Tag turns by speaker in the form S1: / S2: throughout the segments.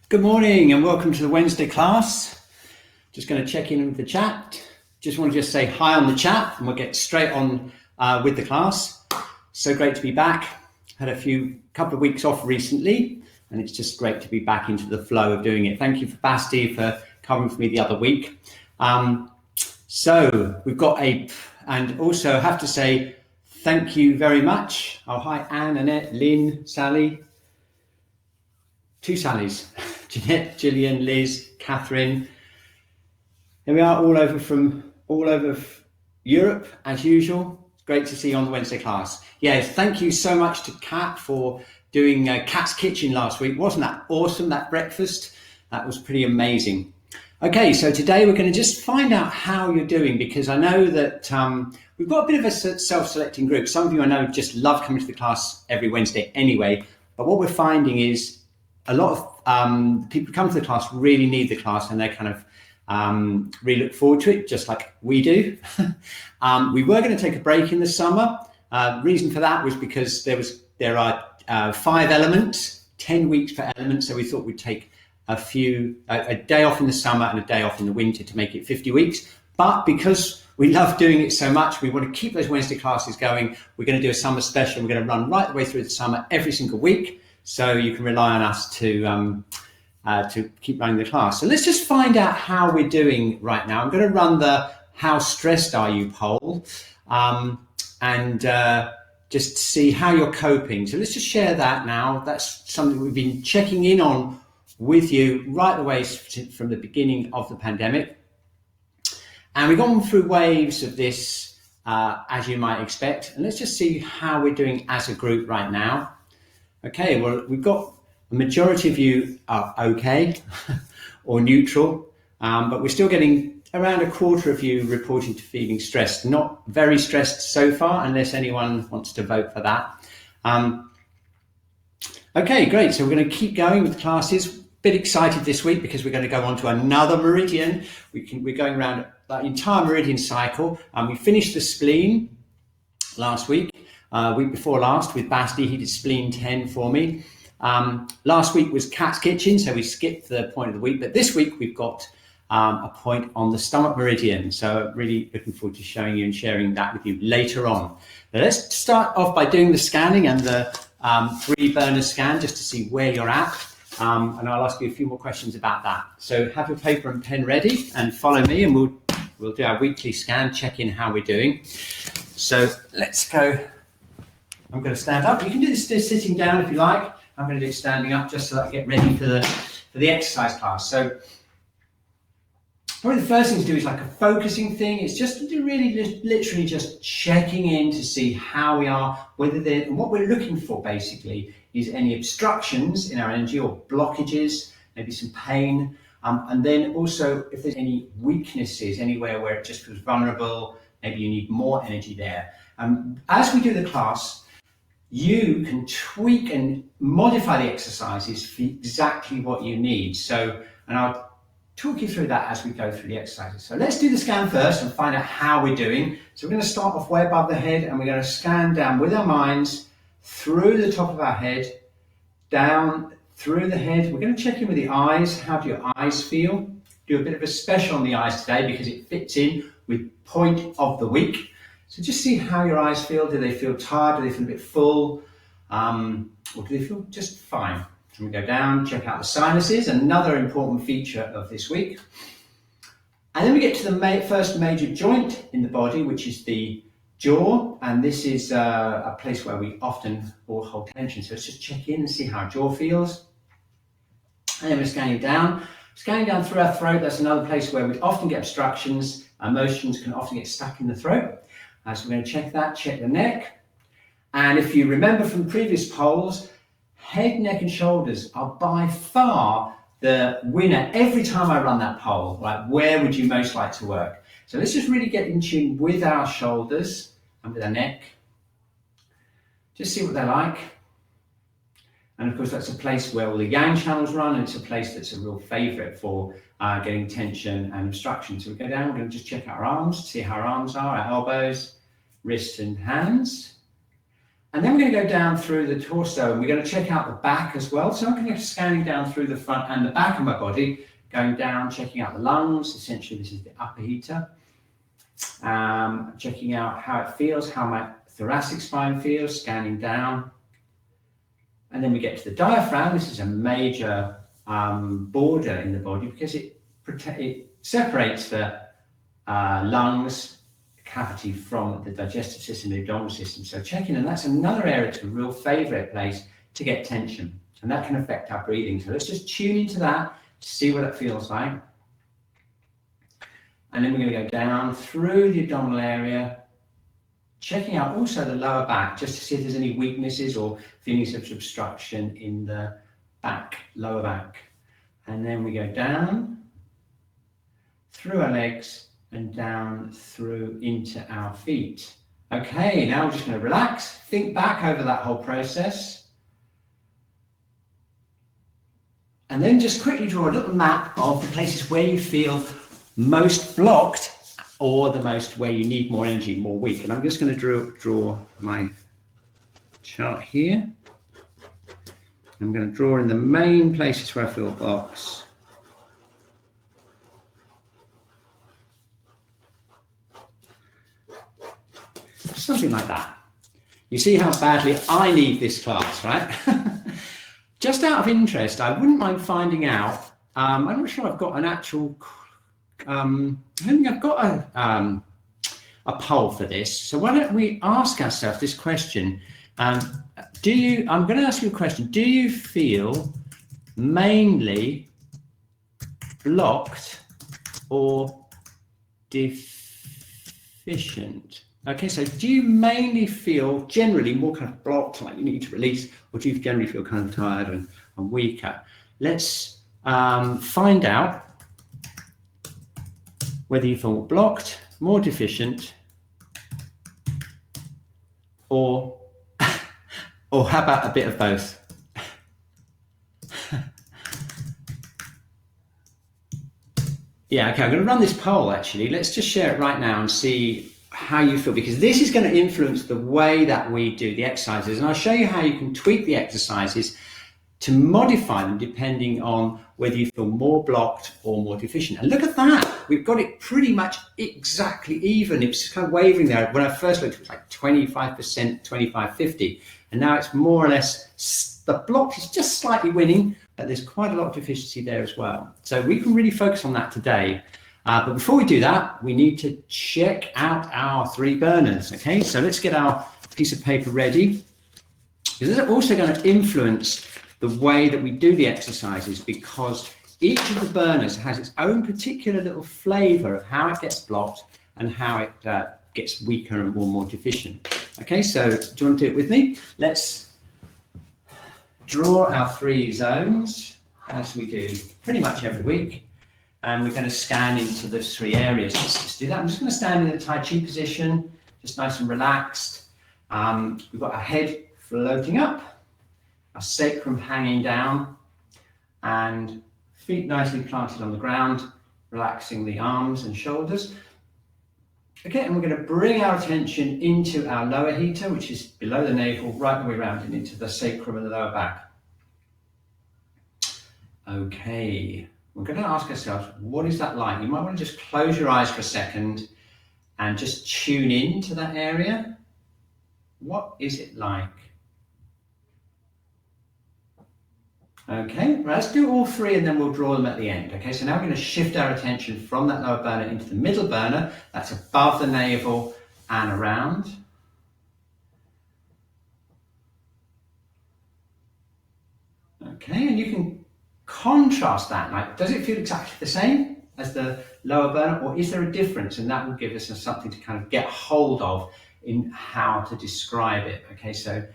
S1: Good morning and welcome to the Wednesday class. Just going to check in with the chat. Just want to say hi on the chat and we'll get straight on with the class. So great to be back. Had a couple of weeks off recently and it's just great to be back into the flow of doing it. Thank you for Basti for covering for me the other week. So we've got and also have to say thank you very much. Oh, hi Anne, Annette, Lynn, Sally. Two Sallys, Jeanette, Gillian, Liz, Catherine. Here we are all over Europe as usual. Great to see you on the Wednesday class. Yes, thank you so much to Kat for doing Kat's Kitchen last week. Wasn't that awesome, that breakfast? That was pretty amazing. Okay, so today we're going to just find out how you're doing because I know that we've got a bit of a self-selecting group. Some of you I know just love coming to the class every Wednesday anyway, but what we're finding is a lot of people who come to the class really need the class and they kind of really look forward to it, just like we do. We were going to take a break in the summer. Reason for that was because there are 5 elements, 10 weeks per element, so we thought we'd take a day off in the summer and a day off in the winter to make it 50 weeks. But because we love doing it so much, we want to keep those Wednesday classes going. We're going to do a summer special. We're going to run right the way through the summer every single week. So you can rely on us to keep running the class. So let's just find out how we're doing right now. I'm going to run the "How stressed are you" poll and just see how you're coping. So let's just share that now. That's something we've been checking in on with you right the way from the beginning of the pandemic. And we've gone through waves of this, as you might expect. And let's just see how we're doing as a group right now. Okay, well, we've got a majority of you are okay or neutral, but we're still getting around a quarter of you reporting to feeling stressed. Not very stressed so far, unless anyone wants to vote for that. Okay, great. So we're going to keep going with classes. Bit excited this week because we're going to go on to another meridian. We're going around the entire meridian cycle. We finished the spleen last week. Week before last with Basti, he did spleen 10 for me. Last week was Cat's Kitchen, so we skipped the point of the week. But this week we've got a point on the stomach meridian. So really looking forward to showing you and sharing that with you later on. Now let's start off by doing the scanning and the 3 burner scan just to see where you're at. And I'll ask you a few more questions about that. So have your paper and pen ready and follow me and we'll do our weekly scan, check in how we're doing. So let's go. I'm going to stand up. You can do this sitting down if you like. I'm going to do it standing up just so that I get ready for the exercise class. So probably the first thing to do is like a focusing thing. It's just to do literally just checking in to see how we are, and what we're looking for basically is any obstructions in our energy or blockages, maybe some pain, and then also if there's any weaknesses anywhere where it just feels vulnerable, maybe you need more energy there. As we do the class, you can tweak and modify the exercises for exactly what you need. And I'll talk you through that as we go through the exercises. So let's do the scan first and find out how we're doing. So we're going to start off way above the head and we're going to scan down with our minds through the top of our head, down through the head. We're going to check in with the eyes. How do your eyes feel? Do a bit of a special on the eyes today because it fits in with point of the week. So just see how your eyes feel. Do they feel tired? Do they feel a bit full? Or do they feel just fine? So we go down, check out the sinuses, another important feature of this week. And then we get to the first major joint in the body, which is the jaw. And this is a place where we often will hold tension. So let's just check in and see how our jaw feels. And then we're scanning down through our throat. That's another place where we often get obstructions. Emotions can often get stuck in the throat. So we're going to check that, check the neck. And if you remember from previous polls, head, neck and shoulders are by far the winner every time I run that poll. Like, where would you most like to work? So let's just really get in tune with our shoulders and with our neck. Just see what they're like. And of course, that's a place where all the yang channels run, and it's a place that's a real favorite for getting tension and obstruction. So we go down, we're going to just check out our arms, see how our arms are, our elbows, wrists and hands. And then we're going to go down through the torso, and we're going to check out the back as well. So I'm going to go scanning down through the front and the back of my body, going down, checking out the lungs. Essentially, this is the upper heater. Checking out how it feels, how my thoracic spine feels, scanning down. And then we get to the diaphragm. This is a major border in the body because it separates the lungs cavity from the digestive system, the abdominal system. So checking, and that's another area, it's a real favorite place to get tension, and that can affect our breathing. So let's just tune into that to see what it feels like. And then we're going to go down through the abdominal area, checking out also the lower back, just to see if there's any weaknesses or feelings of obstruction in the back, lower back. And then we go down through our legs and down through into our feet. Okay, now we're just going to relax, think back over that whole process, and then just quickly draw a little map of the places where you feel most blocked or the most where you need more energy, more weak. And I'm just going to draw my chart here. I'm going to draw in the main places where I feel blocks. Something like that. You see how badly I need this class, right? Just out of interest, I wouldn't mind finding out. I'm not sure I've got an actual. I don't think I've got a poll for this. So why don't we ask ourselves this question? I'm going to ask you a question. Do you feel mainly blocked or deficient? Okay, so do you mainly feel generally more kind of blocked, like you need to release, or do you generally feel kind of tired and weaker? Let's find out whether you feel blocked, more deficient, or how about a bit of both? Yeah, okay, I'm going to run this poll actually. Let's just share it right now and see how you feel, because this is going to influence the way that we do the exercises, and I'll show you how you can tweak the exercises to modify them depending on whether you feel more blocked or more deficient. And look at that, we've got it pretty much exactly even. It was kind of wavering there. When I first looked, it was like 25%, 25-50, and now it's more or less, the block is just slightly winning, but there's quite a lot of deficiency there as well. So we can really focus on that today. But before we do that, we need to check out our 3 burners. Okay, so let's get our piece of paper ready, because this is also going to influence the way that we do the exercises, because each of the burners has its own particular little flavor of how it gets blocked and how it gets weaker and more deficient. Okay, so do you want to do it with me? Let's draw our 3 zones as we do pretty much every week. And we're going to scan into those 3 areas. Let's just do that. I'm just going to stand in a Tai Chi position, just nice and relaxed. We've got our head floating up, our sacrum hanging down, and feet nicely planted on the ground, relaxing the arms and shoulders. Okay, and we're going to bring our attention into our lower heater, which is below the navel, right the way around and into the sacrum and the lower back. Okay. We're going to ask ourselves, what is that like? You might want to just close your eyes for a second and just tune in to that area. What is it like? Okay, let's do all 3 and then we'll draw them at the end. Okay, so now we're going to shift our attention from that lower burner into the middle burner. That's above the navel and around. Okay, and you can contrast that. Like, does it feel exactly the same as the lower burner, or is there a difference? And that will give us something to kind of get hold of in how to describe it. Okay, so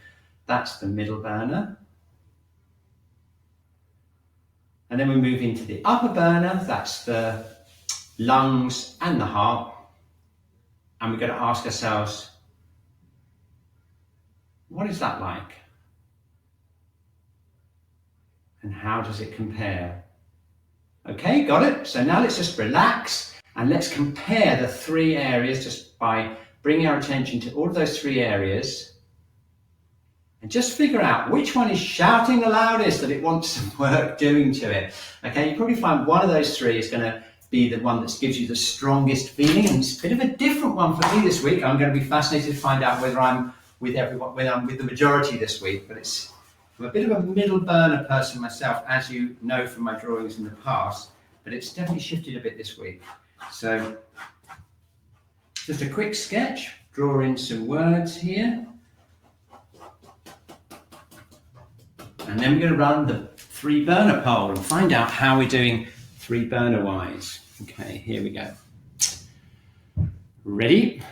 S1: that's the middle burner. And then we move into the upper burner. That's the lungs and the heart. And we're going to ask ourselves, what is that like? And how does it compare? Okay, got it? So now let's just relax and let's compare the 3 areas just by bringing our attention to all of those 3 areas. And just figure out which one is shouting the loudest that it wants some work doing to it. Okay, you probably find one of those three is going to be the one that gives you the strongest feeling, and it's a bit of a different one for me this week. I'm going to be fascinated to find out whether I'm with everyone, whether I'm with the majority this week. But I'm a bit of a middle burner person myself, as you know from my drawings in the past. But it's definitely shifted a bit this week. So just a quick sketch, draw in some words here. And then we're going to run the 3 burner poll and find out how we're doing 3 burner wise. Okay, here we go. Ready?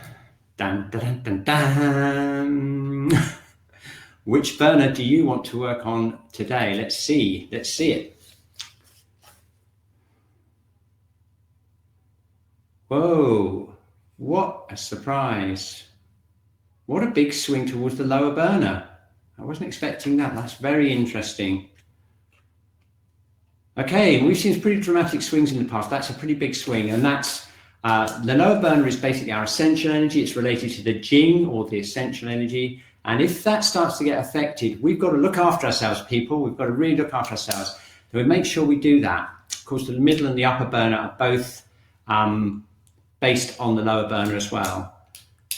S1: Dun, dun, dun, dun, dun. Which burner do you want to work on today? Let's see it. Whoa, what a surprise. What a big swing towards the lower burner. I wasn't expecting that. That's very interesting. Okay, we've seen pretty dramatic swings in the past. That's a pretty big swing, and that's the lower burner is basically our essential energy. It's related to the Jing, or the essential energy. And if that starts to get affected, we've got to look after ourselves, people. We've got to really look after ourselves. So we make sure we do that. Of course, the middle and the upper burner are both based on the lower burner as well.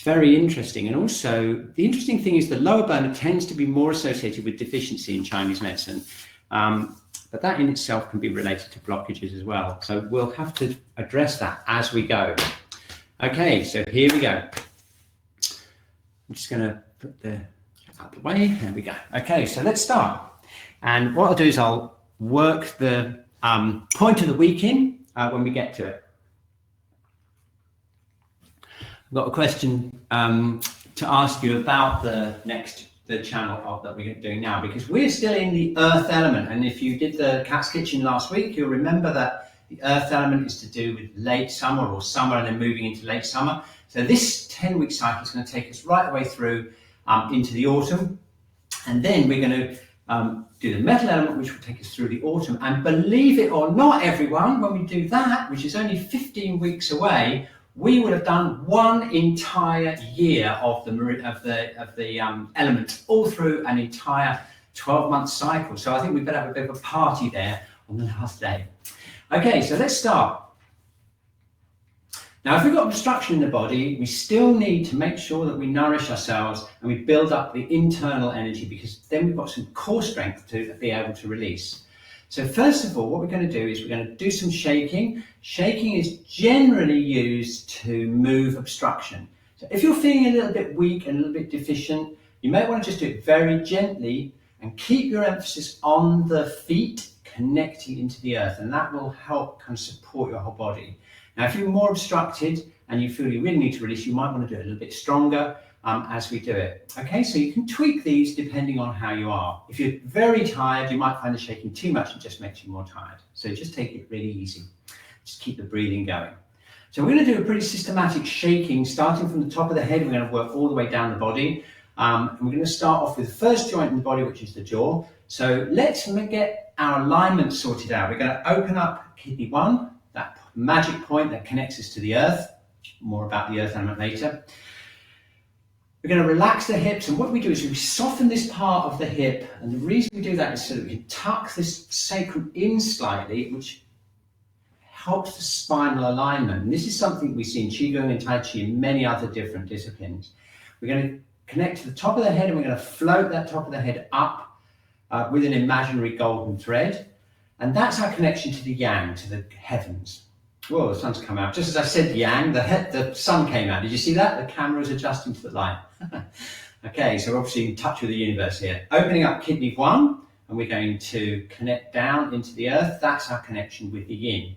S1: Very interesting. And also, the interesting thing is the lower burner tends to be more associated with deficiency in Chinese medicine. But that in itself can be related to blockages as well. So we'll have to address that as we go. Okay, so here we go. I'm just going to put the out the way. There we go. Okay, so let's start. And what I'll do is I'll work the point of the week in when we get to it. I've got a question to ask you about the channel that we're doing now, because we're still in the earth element. And if you did the Cat's Kitchen last week, you'll remember that the earth element is to do with late summer or summer and then moving into late summer. So this 10-week cycle is going to take us right the way through into the autumn. And then we're going to do the metal element, which will take us through the autumn. And believe it or not, everyone, when we do that, which is only 15 weeks away, we would have done one entire year of the elements all through an entire 12-month cycle. So I think we better have a bit of a party there on the last day. Okay, so let's start. Now, if we've got obstruction in the body, we still need to make sure that we nourish ourselves and we build up the internal energy, because then we've got some core strength to be able to release. So first of all, what we're going to do is we're going to do some shaking. Shaking is generally used to move obstruction. So if you're feeling a little bit weak and a little bit deficient, you may want to just do it very gently and keep your emphasis on the feet connecting into the earth, and that will help kind of support your whole body. Now, if you're more obstructed and you feel you really need to release, you might want to do it a little bit stronger as we do it. Okay, so you can tweak these depending on how you are. If you're very tired, you might find the shaking too much and just makes you more tired. So just take it really easy. Just keep the breathing going. So we're going to do a pretty systematic shaking, starting from the top of the head. We're going to work all the way down the body. And we're going to start off with the first joint in the body, which is the jaw. So let's get our alignment sorted out. We're going to open up kidney 1, that magic point that connects us to the earth. More about the earth element later. We're going to relax the hips, and what we do is we soften this part of the hip, and the reason we do that is so that we can tuck this sacrum in slightly, which helps the spinal alignment. And this is something we see in Qi Gong and Tai Chi and many other different disciplines. We're going to connect to the top of the head, and we're going to float that top of the head up with an imaginary golden thread. And that's our connection to the yang, to the heavens. Whoa, the sun's come out. Just as I said yang, the sun came out. Did you see that? The camera is adjusting to the light. Okay, so we're obviously in touch with the universe here. Opening up kidney 1, and we're going to connect down into the earth. That's our connection with the yin.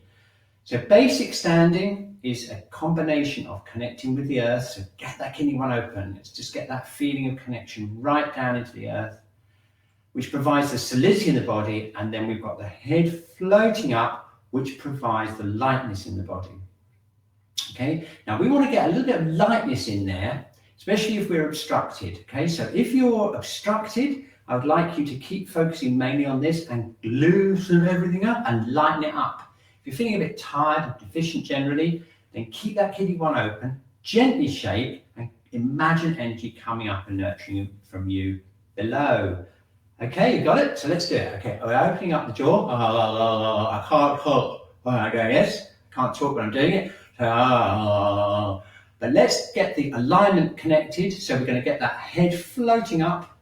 S1: So basic standing is a combination of connecting with the earth. So get that kidney 1 open. Let's just get that feeling of connection right down into the earth, which provides the solidity in the body. And then we've got the head floating up, which provides the lightness in the body. Okay, now we want to get a little bit of lightness in there, especially if we're obstructed. Okay, so if you're obstructed, I would like you to keep focusing mainly on this and loosen everything up and lighten it up. If you're feeling a bit tired and deficient generally, then keep that kidney 1 open, gently shake, and imagine energy coming up and nurturing from you below. Okay, you got it? So let's do it. Okay, we're opening up the jaw. I can't talk when I go, yes. Can't talk when I'm doing it. But let's get the alignment connected. So we're going to get that head floating up.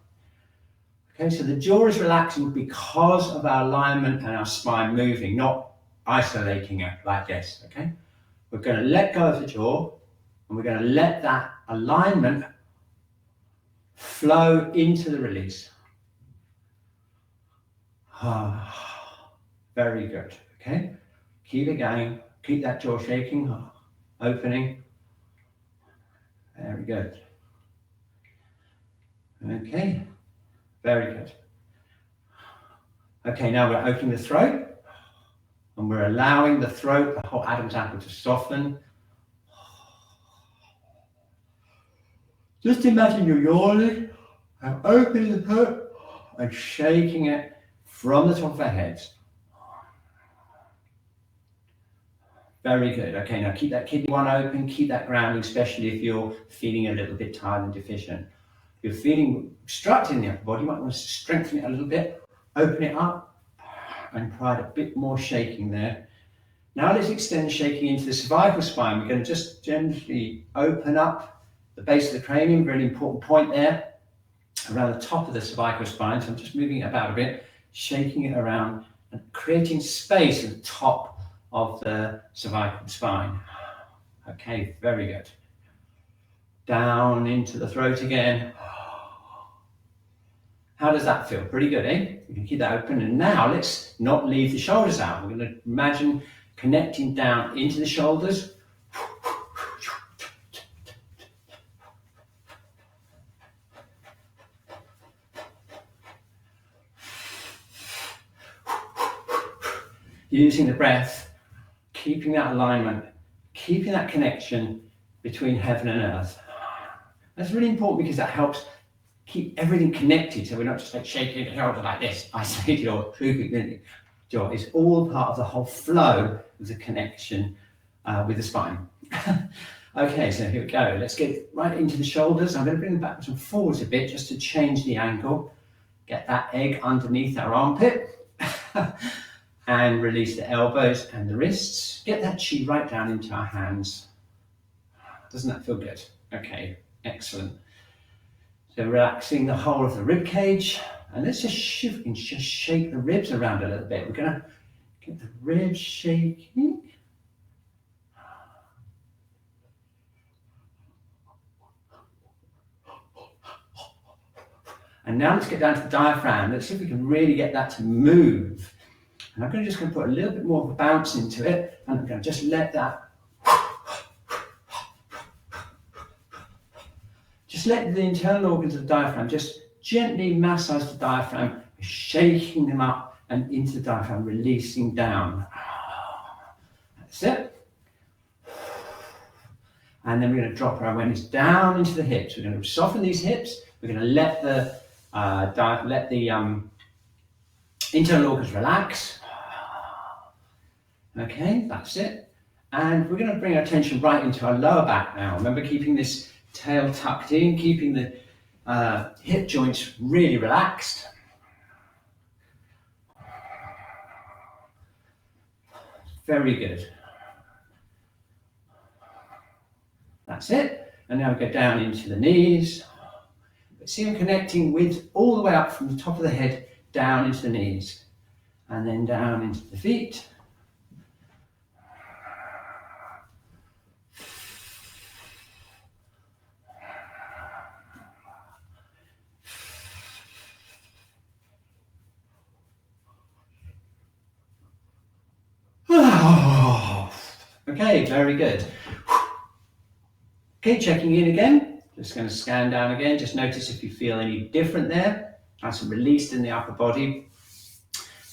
S1: Okay, so the jaw is relaxing because of our alignment and our spine moving, not isolating it like this, okay? We're going to let go of the jaw and we're going to let that alignment flow into the release. Very good, okay? Keep it going, keep that jaw shaking, opening. Very good. Okay, very good. Okay, now we're opening the throat and we're allowing the throat, the whole Adam's apple, to soften. Just imagine you're yawning and opening the throat and shaking it from the top of our heads. Very good. Okay, now keep that kidney one open, keep that grounding, especially if you're feeling a little bit tired and deficient. If you're feeling obstructed in the upper body, you might want to strengthen it a little bit, open it up, and provide a bit more shaking there. Now let's extend shaking into the cervical spine. We're going to just gently open up the base of the cranium, very important point there, around the top of the cervical spine. So I'm just moving it about a bit, shaking it around and creating space at the top of the cervical spine. Okay, very good. Down into the throat again. How does that feel? Pretty good, eh? You can keep that open. And now let's not leave the shoulders out. We're going to imagine connecting down into the shoulders. Using the breath, keeping that alignment, keeping that connection between heaven and earth. That's really important because that helps keep everything connected, so we're not just like shaking the shoulder like this, isolated or drooping jaw. It's all part of the whole flow of the connection with the spine. Okay, so here we go. Let's get right into the shoulders. I'm going to bring them backwards and forwards a bit just to change the angle. Get that egg underneath our armpit. And release the elbows and the wrists. Get that chi right down into our hands. Doesn't that feel good? Okay, excellent. So relaxing the whole of the rib cage. And let's just shift and just shake the ribs around a little bit. We're going to get the ribs shaking. And now let's get down to the diaphragm. Let's see if we can really get that to move. And I'm just going to put a little bit more of a bounce into it, and I'm going to just let that, just let the internal organs of the diaphragm just gently massage the diaphragm, shaking them up and into the diaphragm, releasing down. That's it. And then we're going to drop our awareness down into the hips. We're going to soften these hips. We're going to let the internal organs relax. Okay, that's it. And we're going to bring our attention right into our lower back now. Remember, keeping this tail tucked in, keeping the hip joints really relaxed. Very good. That's it. And now we go down into the knees. But see, I'm connecting with all the way up from the top of the head down into the knees. And then down into the feet. Okay, very good. Okay, checking in again. Just going to scan down again. Just notice if you feel any different there. Nice and released in the upper body.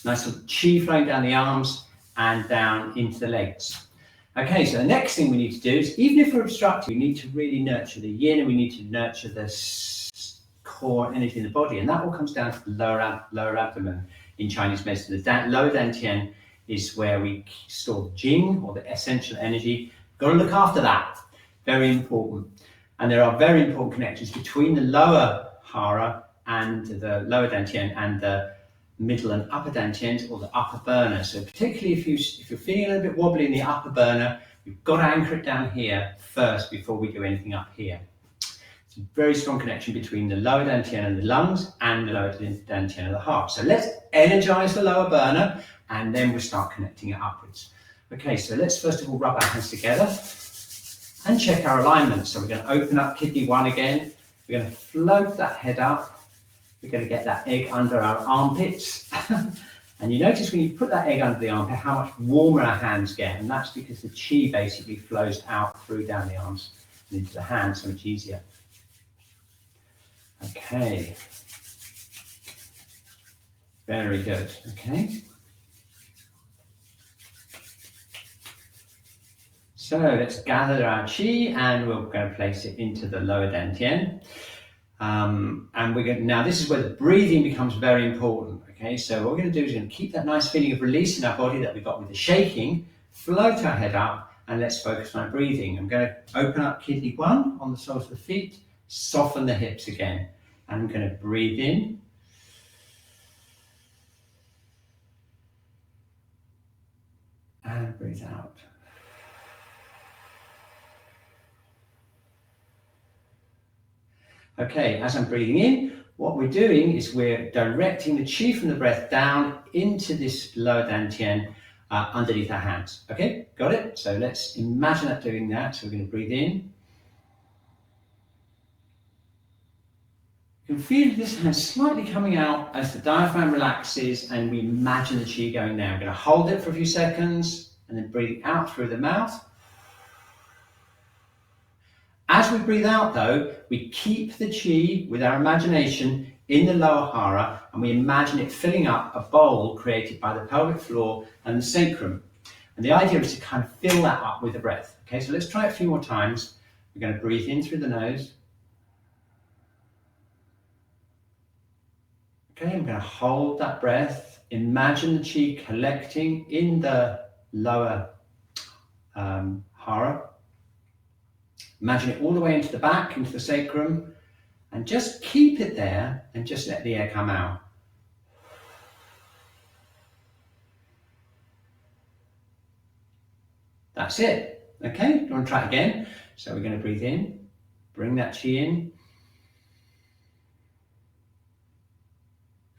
S1: Nice little chi flowing down the arms and down into the legs. Okay, so the next thing we need to do is, even if we're obstructed, we need to really nurture the yin, and we need to nurture the core energy in the body. And that all comes down to the lower abdomen in Chinese medicine. The lower dantian is where we store Jing, or the essential energy. Got to look after that. Very important. And there are very important connections between the lower hara and the lower dantian and the middle and upper dantians, or the upper burner. So particularly if you're feeling a little bit wobbly in the upper burner, you've got to anchor it down here first before we do anything up here. It's a very strong connection between the lower dantian and the lungs and the lower dantian and the heart. So let's energize the lower burner and then we'll start connecting it upwards. Okay, so let's first of all rub our hands together and check our alignment. So we're going to open up kidney 1 again. We're going to float that head up. We're going to get that egg under our armpits. And you notice when you put that egg under the armpit how much warmer our hands get, and that's because the Qi basically flows out through down the arms and into the hands so much easier. Okay. Very good. Okay. So let's gather our Qi and we're going to place it into the lower dantian. And we're going to, now this is where the breathing becomes very important. Okay, so what we're going to do is we're going to keep that nice feeling of release in our body that we got with the shaking, float our head up, and let's focus on our breathing. I'm going to open up kidney 1 on the soles of the feet, soften the hips again. And I'm going to breathe in. And breathe out. Okay, as I'm breathing in, what we're doing is we're directing the Qi from the breath down into this lower dantian underneath our hands. Okay, got it? So let's imagine that doing that. So we're going to breathe in. You can feel this hand slightly coming out as the diaphragm relaxes and we imagine the Qi going there. We're going to hold it for a few seconds and then breathe out through the mouth. As we breathe out though, we keep the Qi with our imagination in the lower hara and we imagine it filling up a bowl created by the pelvic floor and the sacrum. And the idea is to kind of fill that up with the breath. Okay, so let's try it a few more times. We're going to breathe in through the nose. Okay, I'm going to hold that breath. Imagine the Qi collecting in the lower hara. Imagine it all the way into the back, into the sacrum, and just keep it there and just let the air come out. That's it. Okay, do you want to try it again? So we're going to breathe in, bring that Qi in,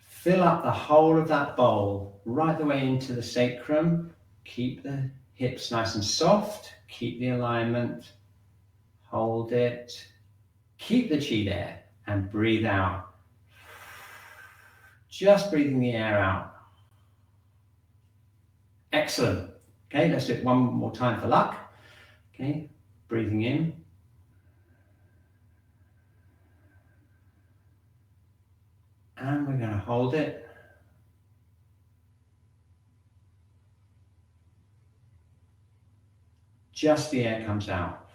S1: fill up the whole of that bowl, right the way into the sacrum, keep the hips nice and soft, keep the alignment. Hold it, keep the Qi there and breathe out. Just breathing the air out. Excellent. Okay, let's do it one more time for luck. Okay, breathing in. And we're going to hold it. Just the air comes out.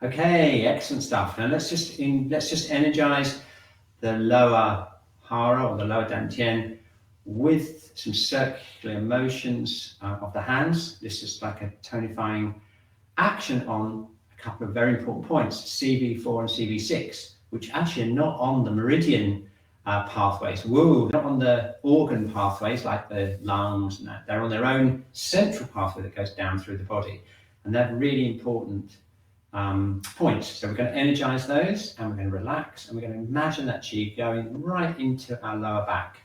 S1: Okay, excellent stuff. Now let's just energize the lower hara or the lower dantian with some circular motions of the hands. This is like a tonifying action on a couple of very important points, CV4 and CV6, which actually are not on the meridian pathways. Whoa, not on the organ pathways like the lungs and that. They're on their own central pathway that goes down through the body. And they're really important points. So we're going to energize those and we're going to relax and we're going to imagine that Qi going right into our lower back.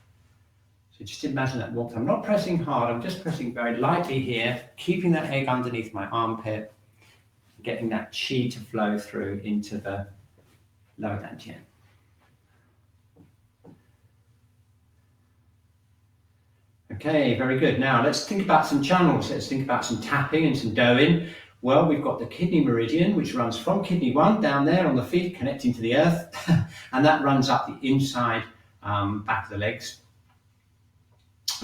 S1: So just imagine that warmth. I'm not pressing hard, I'm just pressing very lightly here, keeping that egg underneath my armpit, getting that Qi to flow through into the lower dantian. Okay, very good. Now let's think about some channels. Let's think about some tapping and some doing. Well, we've got the kidney meridian, which runs from kidney 1 down there on the feet, connecting to the earth, and that runs up the inside back of the legs.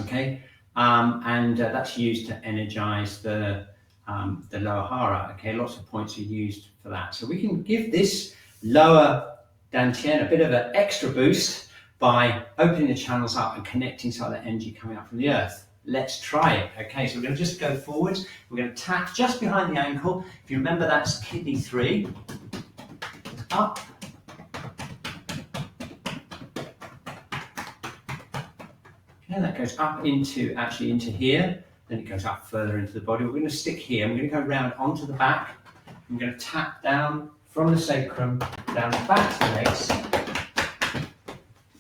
S1: Okay, and that's used to energize the lower hara. Okay, lots of points are used for that. So we can give this lower dantian a bit of an extra boost by opening the channels up and connecting some of that energy coming up from the earth. Let's try it. Okay, so we're going to just go forwards. We're going to tap just behind the ankle. If you remember, that's kidney 3. up. Okay, that goes up into here, then it goes up further into the body. We're going to stick here. I'm going to go round onto the back. I'm going to tap down from the sacrum down the back to the legs.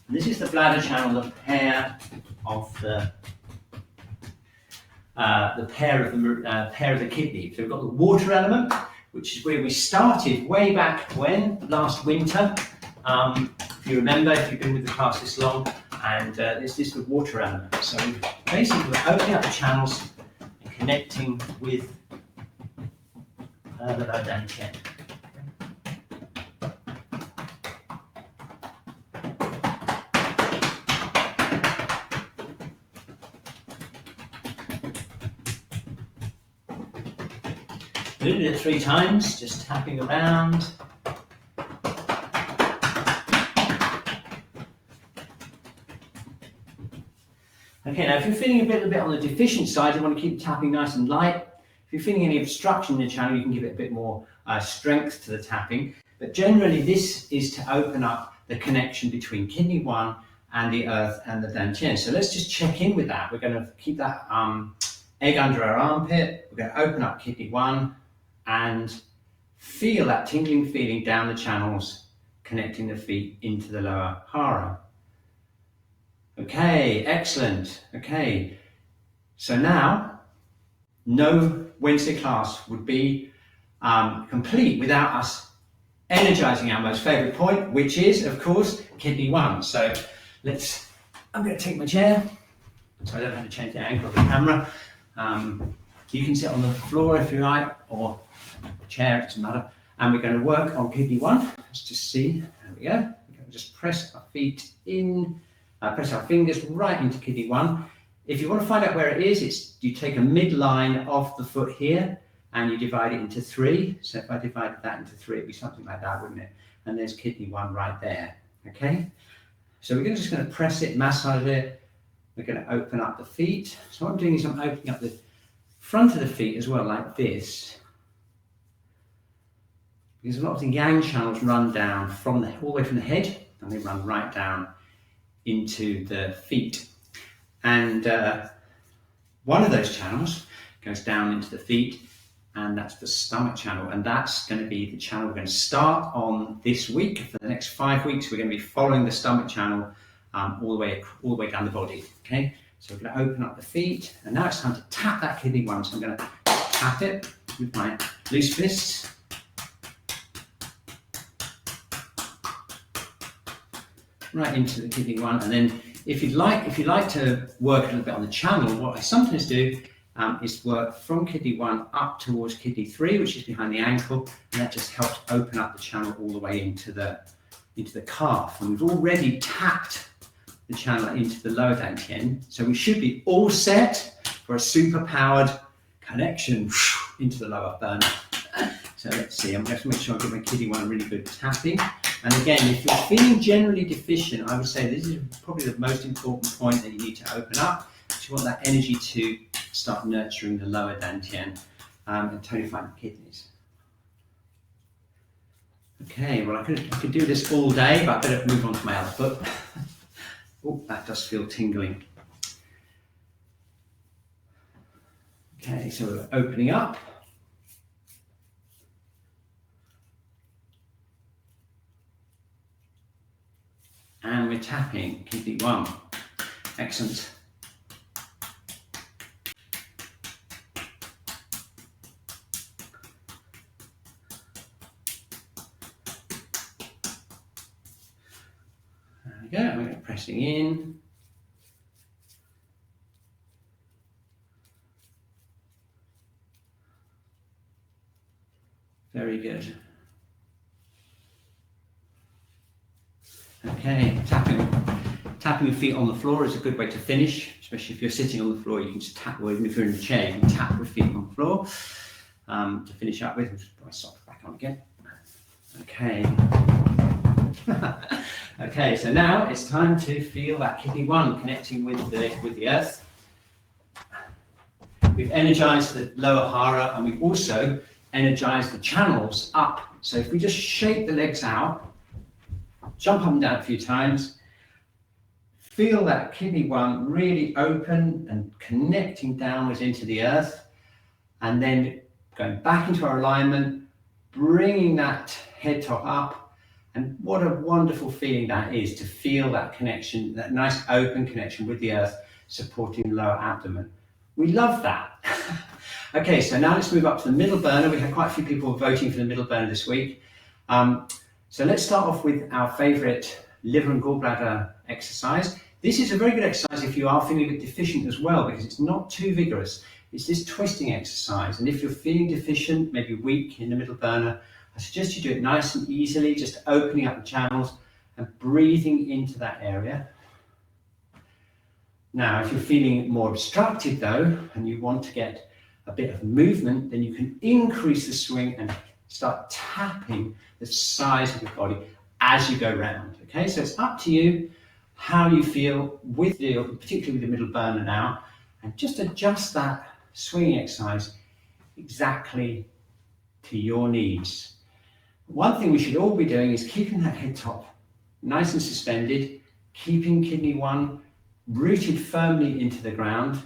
S1: And this is the bladder channel, the pair of the pair of the kidney. So we've got the water element, which is where we started way back when, last winter. If you remember, if you've been with the class this long, and this is the water element. So basically we're opening up the channels and connecting with the lower dantian. Doing it 3 times, just tapping around. Okay, now if you're feeling a little bit on the deficient side, you want to keep tapping nice and light. If you're feeling any obstruction in the channel, you can give it a bit more strength to the tapping. But generally, this is to open up the connection between kidney 1 and the earth and the dantian. So let's just check in with that. We're going to keep that egg under our armpit. We're going to open up kidney 1 and feel that tingling feeling down the channels, connecting the feet into the lower hara. Okay, excellent. Okay, so now no Wednesday class would be complete without us energizing our most favorite point, which is, of course, kidney 1. So I'm going to take my chair so I don't have to change the angle of the camera. You can sit on the floor if you like, or a chair, it doesn't matter. And we're going to work on kidney 1. Let's just see. There we go. We're going to just press our feet in. Press our fingers right into kidney 1. If you want to find out where it is, you take a midline of the foot here and you divide it into 3. So if I divided that into 3, it'd be something like that, wouldn't it? And there's kidney 1 right there. Okay? So we're just going to press it, massage it. We're going to open up the feet. So what I'm doing is I'm opening up the front of the feet as well, like this. Because a lot of the yang channels run down all the way from the head, and they run right down into the feet. And one of those channels goes down into the feet, and that's the stomach channel. And that's going to be the channel we're going to start on this week. For the next 5 weeks, we're going to be following the stomach channel all the way down the body. Okay, so we're going to open up the feet, and now it's time to tap that kidney 1. So I'm going to tap it with my loose fists. Right into the kidney 1, and then if you'd like to work a little bit on the channel, what I sometimes do is work from kidney 1 up towards kidney 3, which is behind the ankle, and that just helps open up the channel all the way into the calf. And we've already tapped the channel into the lower dantian, so we should be all set for a super powered connection into the lower burner. So let's see, I'm going to make sure I give my kidney 1 a really good tapping. And again, if you're feeling generally deficient, I would say this is probably the most important point that you need to open up. You want that energy to start nurturing the lower dantian and tonifying the kidneys. Okay, well I could do this all day, but I better move on to my other foot. Oh, that does feel tingling. Okay, so we're opening up. And we're tapping kidney 1. Excellent. There we go, and we're pressing in. Very good. Okay, tapping your feet on the floor is a good way to finish, especially if you're sitting on the floor. You can just tap, or even if you're in a chair, you can tap your feet on the floor to finish up with. I'll just put my socks back on again. Okay. Okay, so now it's time to feel that kidney 1 connecting with the earth. We've energized the lower hara, and we've also energized the channels up So if we just shake the legs out, jump up and down a few times, feel that kidney 1 really open and connecting downwards into the earth, and then going back into our alignment, bringing that head top up. And what a wonderful feeling that is, to feel that connection, that nice open connection with the earth, supporting the lower abdomen. We love that. Okay, so now let's move up to the middle burner. We had quite a few people voting for the middle burner this week. So let's start off with our favorite liver and gallbladder exercise. This is a very good exercise if you are feeling a bit deficient as well, because it's not too vigorous. It's this twisting exercise. And if you're feeling deficient, maybe weak in the middle burner, I suggest you do it nice and easily, just opening up the channels and breathing into that area. Now, if you're feeling more obstructed though, and you want to get a bit of movement, then you can increase the swing and start tapping the sides of your body as you go round. Okay, so it's up to you how you feel with the, particularly with the middle burner now, and just adjust that swinging exercise exactly to your needs. One thing we should all be doing is keeping that head top nice and suspended, keeping kidney 1 rooted firmly into the ground,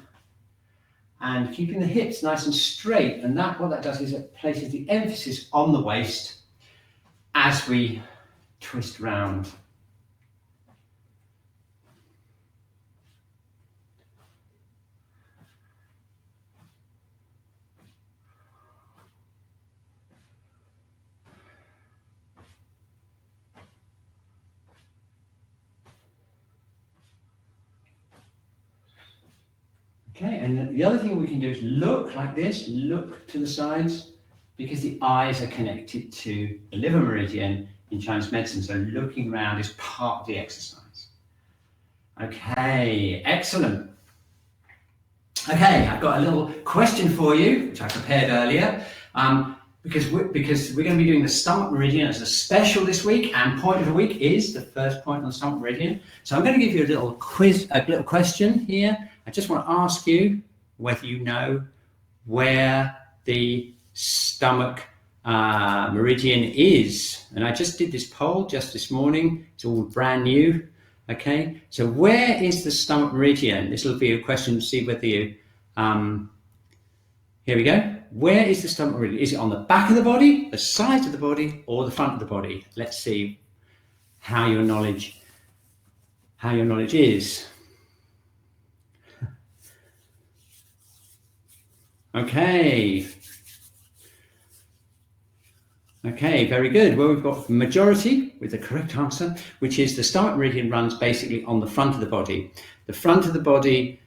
S1: and keeping the hips nice and straight. And what that does is it places the emphasis on the waist as we twist round. Okay, and the other thing we can do is look like this, look to the sides, because the eyes are connected to the liver meridian in Chinese medicine, so looking around is part of the exercise. Okay, excellent. Okay, I've got a little question for you, which I prepared earlier, because we're going to be doing the stomach meridian as a special this week, and point of the week is the first point on the stomach meridian. So I'm going to give you a little quiz, a little question here. I just want to ask you whether you know where the stomach meridian is. And I just did this poll just this morning. It's all brand new. Okay, so where is the stomach meridian? This will be a question to see whether you, here we go. Where is the stomach meridian? Is it on the back of the body, the side of the body, or the front of the body? Let's see how your knowledge is. Okay, very good. Well, we've got majority with the correct answer, which is the stomach meridian runs basically on the front of the body. The front of the body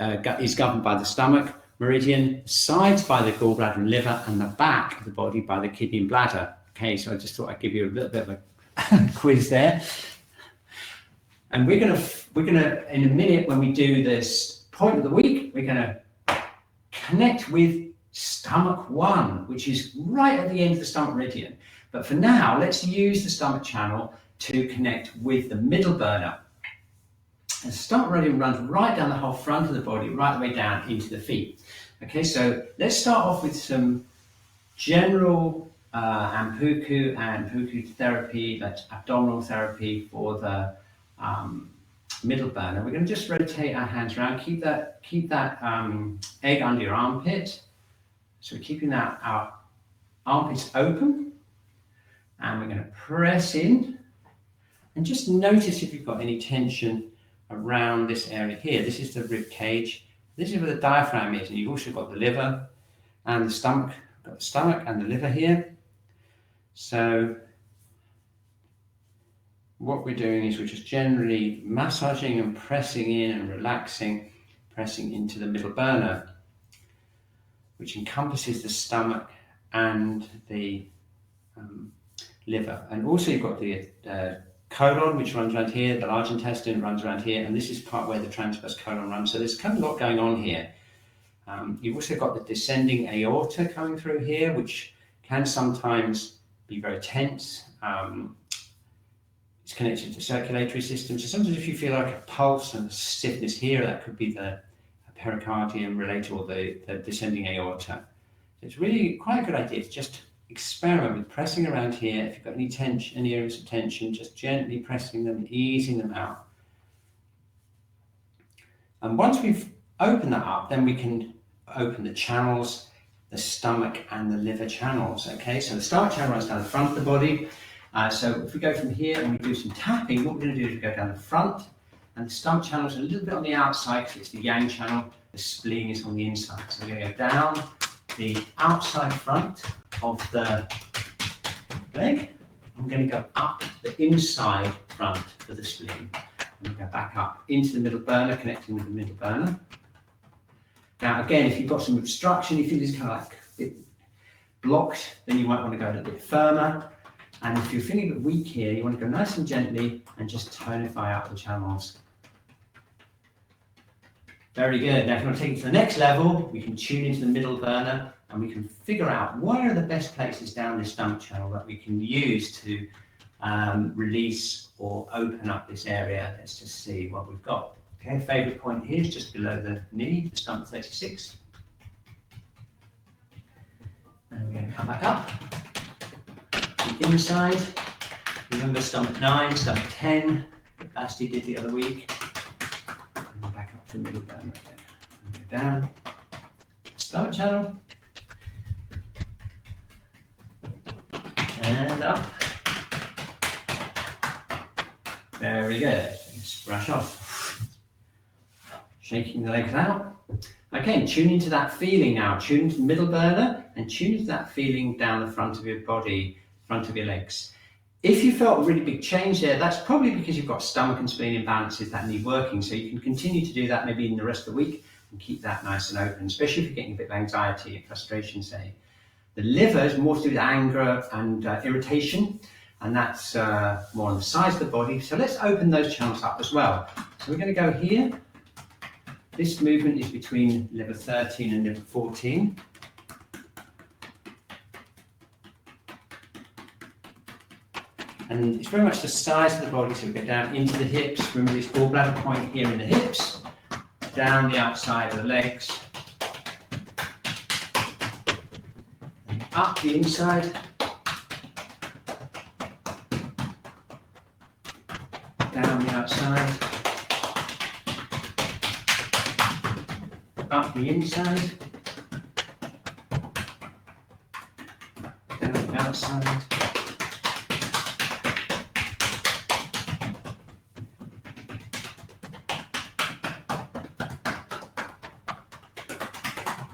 S1: is governed by the stomach meridian, sides by the gallbladder and liver, and the back of the body by the kidney and bladder. Okay, so I just thought I'd give you a little bit of a quiz there. And we're gonna in a minute, when we do this point of the week, we're gonna connect with stomach 1, which is right at the end of the stomach meridian. But for now, let's use the stomach channel to connect with the middle burner. The stomach meridian runs right down the whole front of the body, right the way down into the feet. Okay, so let's start off with some general Ampuku and Puku therapy, that's abdominal therapy for the middle burner. We're going to just rotate our hands around, keep that egg under your armpit. So we're keeping our armpits open, and we're going to press in, and just notice if you've got any tension around this area here. This is the rib cage. This is where the diaphragm is, and you've also got the liver and the stomach. Got the stomach and the liver here. So what we're doing is we're just generally massaging and pressing in and relaxing, pressing into the middle burner, which encompasses the stomach and the liver. And also you've got the colon, which runs around here, the large intestine runs around here, and this is part where the transverse colon runs. So there's kind of a lot going on here. You've also got the descending aorta coming through here, which can sometimes be very tense. It's connected to the circulatory system. So sometimes if you feel like a pulse and stiffness here, that could be the pericardium related, or the descending aorta. It's really quite a good idea to just experiment with pressing around here. If you've got any tension, any areas of tension, just gently pressing them, easing them out. And once we've opened that up, then we can open the channels, the stomach and the liver channels. Okay, so the stomach channel runs down the front of the body. So if we go from here and we do some tapping, what we're going to do is go down the front, and the stomach channel is a little bit on the outside because it's the yang channel. The spleen is on the inside. So we're going to go down the outside front of the leg. I'm going to go up the inside front of the spleen. And go back up into the middle burner, connecting with the middle burner. Now again, if you've got some obstruction, you feel it's kind of like a bit blocked, then you might want to go a little bit firmer. And if you're feeling a bit weak here, you want to go nice and gently and just tonify out the channels. Very good. Now if you want to take it to the next level, we can tune into the middle burner and we can figure out where are the best places down this stomach channel that we can use to release or open up this area. Let's just see what we've got. Okay, favourite point here is just below the knee, the stomach 36. And we're going to come back up. The inside, remember stomach 9, stomach 10, that Basti did the other week. And back up to the middle burner again. And go down, stomach channel. And up. Very good. Just brush off. Shaking the legs out. Okay, tune into that feeling now. Tune into the middle burner and tune into that feeling down the front of your body, front of your legs. If you felt a really big change there, that's probably because you've got stomach and spleen imbalances that need working. So you can continue to do that maybe in the rest of the week and keep that nice and open, especially if you're getting a bit of anxiety and frustration, say. The liver is more to do with anger and irritation. And that's more on the sides of the body. So let's open those channels up as well. So we're going to go here. This movement is between liver 13 and liver 14. And it's very much the size of the body, so we go down into the hips. Remember this gallbladder point here in the hips, down the outside of the legs, and up the inside. Down the outside, up the inside, down the outside,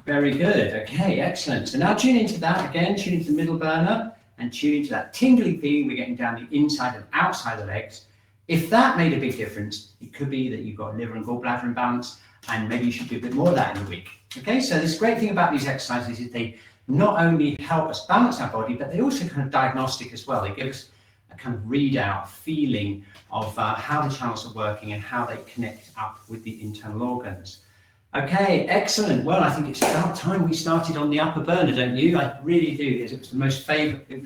S1: very good. Okay, excellent. So now tune into that again, tune into the middle burner and tune into that tingly feeling we're getting down the inside and outside of the legs. If that made a big difference, it could be that you've got liver and gallbladder imbalance, and maybe you should do a bit more of that in the week. Okay, so this great thing about these exercises is they not only help us balance our body, but they also kind of diagnostic as well. They give us a kind of readout, feeling of how the channels are working and how they connect up with the internal organs. Okay, excellent. Well, I think it's about time we started on the upper burner, don't you? I really do, because it was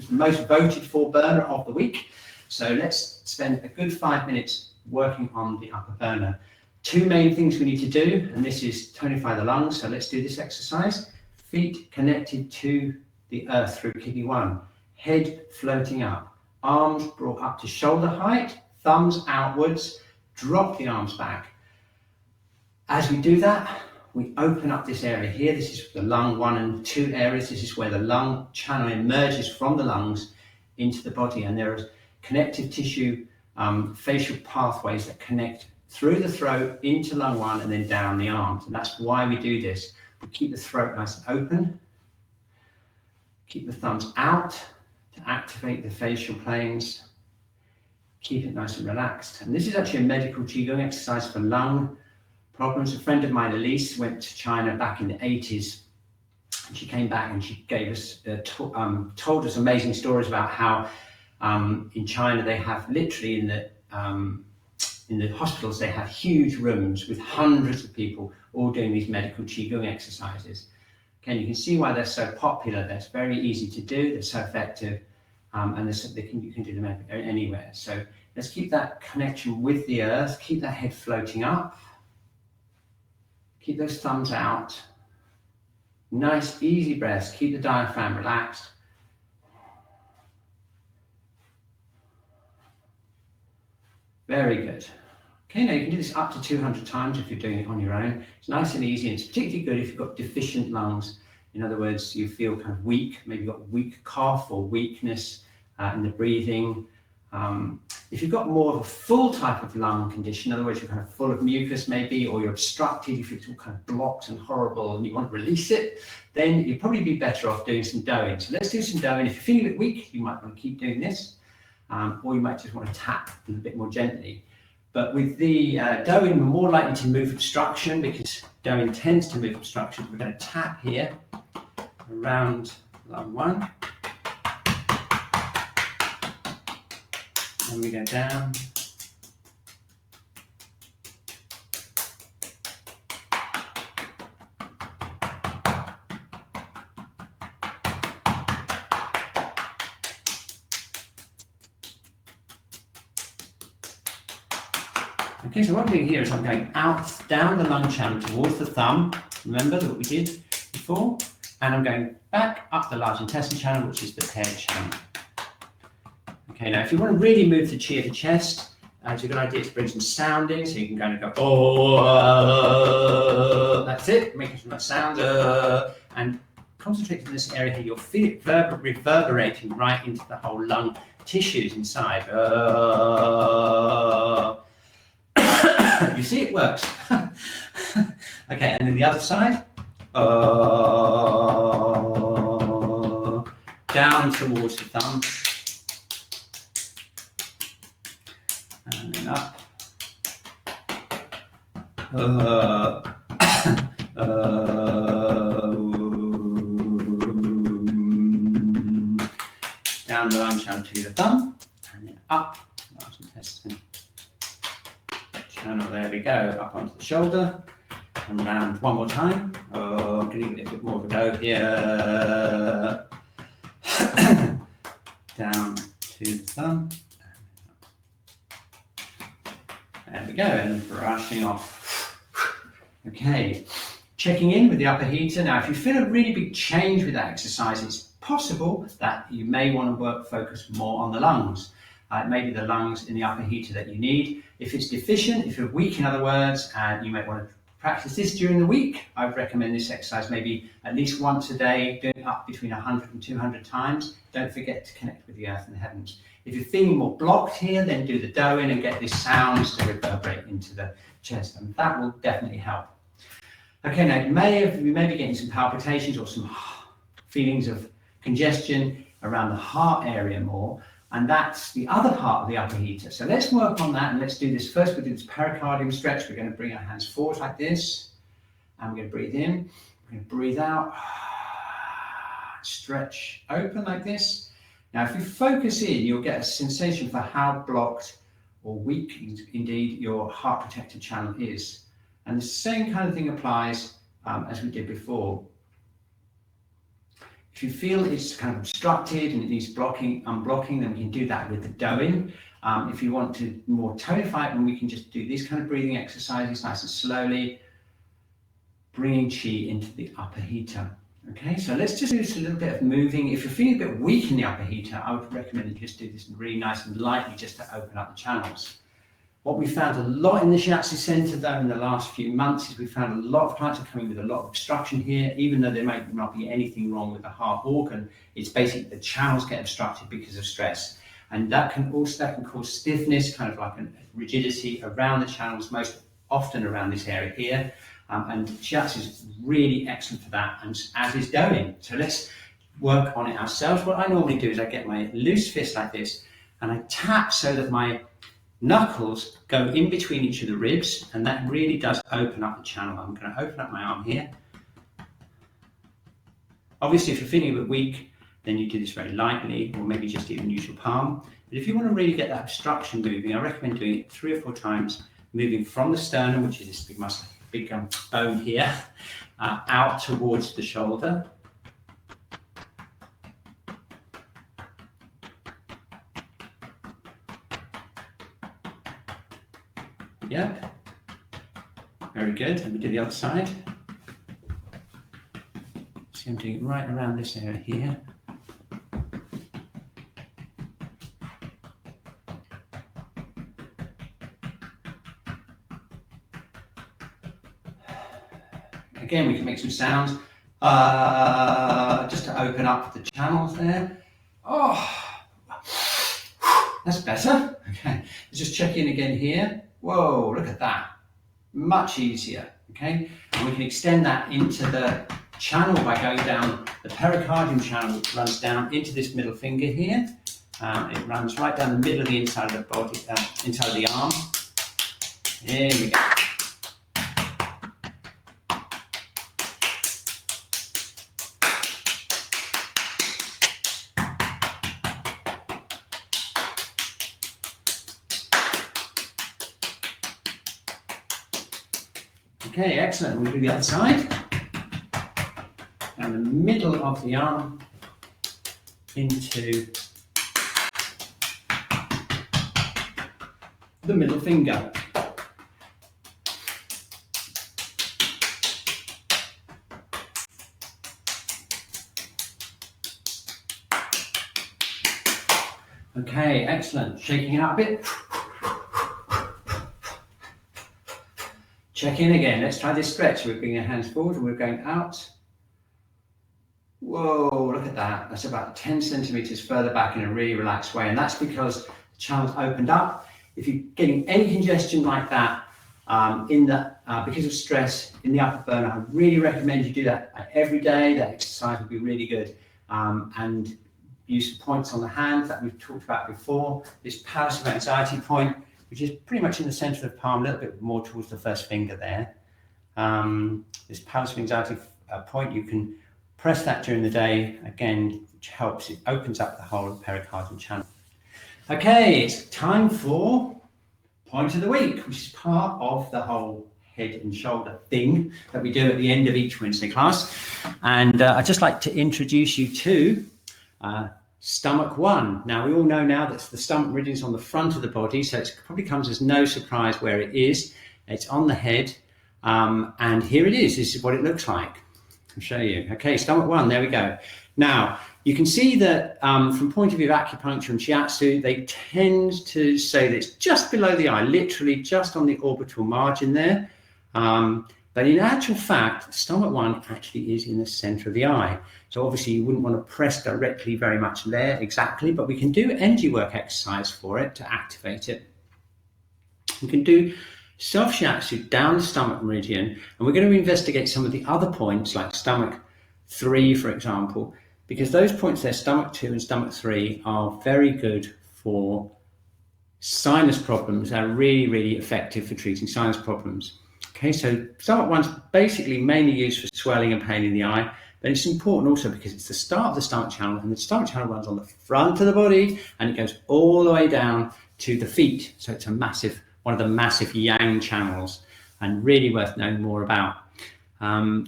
S1: the most voted for burner of the week. So let's spend a good 5 minutes working on the upper burner. Two main things we need to do, and this is tonify the lungs. So let's do this exercise. Feet connected to the earth through Qi Gong. Head floating up. Arms brought up to shoulder height. Thumbs outwards. Drop the arms back. As we do that, we open up this area here. This is the lung 1 and 2 areas. This is where the lung channel emerges from the lungs into the body, and there is connective tissue, facial pathways that connect through the throat into lung 1 and then down the arms. And that's why we do this. We keep the throat nice and open. Keep the thumbs out to activate the facial planes. Keep it nice and relaxed. And this is actually a medical Qi Gong exercise for lung problems. A friend of mine, Elise, went to China back in the 80s. And she came back and she gave us, told us amazing stories about how in China, they have literally in the hospitals, they have huge rooms with hundreds of people all doing these medical Qi Gong exercises. Okay, you can see why they're so popular. They're very easy to do. They're so effective, and you can do them anywhere. So let's keep that connection with the earth. Keep that head floating up. Keep those thumbs out. Nice, easy breaths. Keep the diaphragm relaxed. Very good. Okay, now you can do this up to 200 times if you're doing it on your own. It's nice and easy, and it's particularly good if you've got deficient lungs. In other words, you feel kind of weak, maybe you've got weak cough or weakness in the breathing. If you've got more of a full type of lung condition, in other words, you're kind of full of mucus maybe, or you're obstructed, if it's all kind of blocked and horrible and you want to release it, then you'd probably be better off doing some doing. So let's do some doing. If you're feeling a bit weak, you might want to keep doing this, or you might just want to tap a little bit more gently. But with the doing, we're more likely to move obstruction because doing tends to move obstruction. We're going to tap here around lung 1. And we go down. Okay, so what I'm doing here is I'm going out, down the lung channel towards the thumb. Remember that what we did before? And I'm going back up the large intestine channel, which is the paired channel. Okay, now if you want to really move the chi of the chest, it's a good idea to bring some sound in, so you can kind of go, oh, that's it, making some sound, and concentrate on this area here. You'll feel it reverberating right into the whole lung tissues inside. You see, it works. Okay, and then the other side. Down towards the thumb. And then up. Down the lung channel to the thumb. And then up. Large intestine. Channel, there we go, up onto the shoulder, and round one more time. Oh, I'm going to give it a bit more of a go here. Down to the thumb. There we go, and brushing off. Okay, checking in with the upper heater. Now, if you feel a really big change with that exercise, it's possible that you may want to focus more on the lungs. Maybe the lungs in the upper heater that you need. If it's deficient, if you're weak in other words, you might want to practice this during the week. I would recommend this exercise maybe at least once a day, doing it up between 100 and 200 times. Don't forget to connect with the earth and the heavens. If you're feeling more blocked here, then do the doing and get these sounds to reverberate into the chest, and that will definitely help. Okay, now you may be getting some palpitations or some feelings of congestion around the heart area more. And that's the other part of the upper heater. So let's work on that, and let's do this. First, we'll do this pericardium stretch. We're going to bring our hands forward like this, and we're going to breathe in. We're going to breathe out, stretch open like this. Now, if you focus in, you'll get a sensation for how blocked or weak, indeed, your heart protective channel is. And the same kind of thing applies as we did before. If you feel it's kind of obstructed and it needs unblocking, then we can do that with the doing. If you want to more tonify it, then we can just do these kind of breathing exercises nice and slowly, bringing chi into the upper heater. Okay, so let's just do this a little bit of moving. If you're feeling a bit weak in the upper heater, I would recommend you just do this really nice and lightly just to open up the channels. What we found a lot in the Shiatsu Center, though, in the last few months is we found a lot of clients are coming with a lot of obstruction here, even though there might not be anything wrong with the heart organ. It's basically the channels get obstructed because of stress. And that can cause stiffness, kind of like a rigidity around the channels, most often around this area here. And Shiatsu is really excellent for that, and as is doing. So let's work on it ourselves. What I normally do is I get my loose fist like this, and I tap so that my knuckles go in between each of the ribs, and that really does open up the channel. I'm going to open up my arm here. Obviously, if you're feeling a bit weak, then you do this very lightly, or maybe just even use your palm. But if you want to really get that obstruction moving, I recommend doing it 3 or 4 times, moving from the sternum, which is this big muscle, big bone here, out towards the shoulder. Yep, very good. And we do the other side. See, I'm doing it right around this area here. Again, we can make some sounds just to open up the channels there. Oh, that's better. Okay, let's just check in again here. Whoa, look at that. Much easier, okay? And we can extend that into the channel by going down. The pericardium channel runs down into this middle finger here. It runs right down the middle of the inside of the body, inside of the arm. Here we go. Okay, excellent. We'll do the other side. Down the middle of the arm into the middle finger. Okay, excellent. Shaking it out a bit. Check in again. Let's try this stretch. We're bringing our hands forward and we're going out. Whoa, look at that. That's about 10 centimeters further back in a really relaxed way. And that's because the channel's opened up. If you're getting any congestion like that because of stress in the upper burner, I really recommend you do that every day. That exercise would be really good. And use the points on the hand that we've talked about before. This paralysis of anxiety point, which is pretty much in the center of the palm, a little bit more towards the first finger there. This paralysis of anxiety point, you can press that during the day, again, which helps. It opens up the whole pericardial channel. Okay, it's time for point of the week, which is part of the whole head and shoulder thing that we do at the end of each Wednesday class. And I'd just like to introduce you to stomach one. Now, we all know now that the stomach meridian is on the front of the body, so it probably comes as no surprise where it is. It's on the head, and here it is. This is what it looks like. I'll show you. Okay, stomach one, there we go. Now, you can see that from point of view of acupuncture and Shiatsu, they tend to say that it's just below the eye, literally just on the orbital margin there. But in actual fact, stomach one actually is in the center of the eye. So obviously you wouldn't want to press directly very much there exactly, but we can do energy work exercise for it to activate it. We can do self-shiatsu down the stomach meridian, and we're going to investigate some of the other points like stomach 3, for example, because those points there, stomach 2 and stomach 3, are very good for sinus problems. They're really, really effective for treating sinus problems. Okay, so stomach one's basically mainly used for swelling and pain in the eye, but it's important also because it's the start of the stomach channel, and the stomach channel runs on the front of the body and it goes all the way down to the feet. So it's one of the massive yang channels, and really worth knowing more about.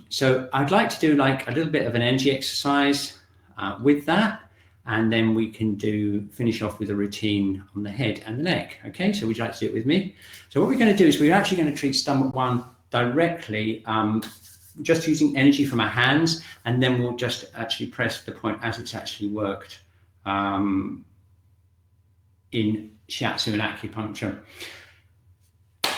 S1: So I'd like to do like a little bit of an energy exercise with that, and then we can finish off with a routine on the head and the neck. Okay, so would you like to do it with me? So what we're going to do is we're actually going to treat stomach one directly, just using energy from our hands, and then we'll just actually press the point as it's actually worked in Shiatsu and acupuncture.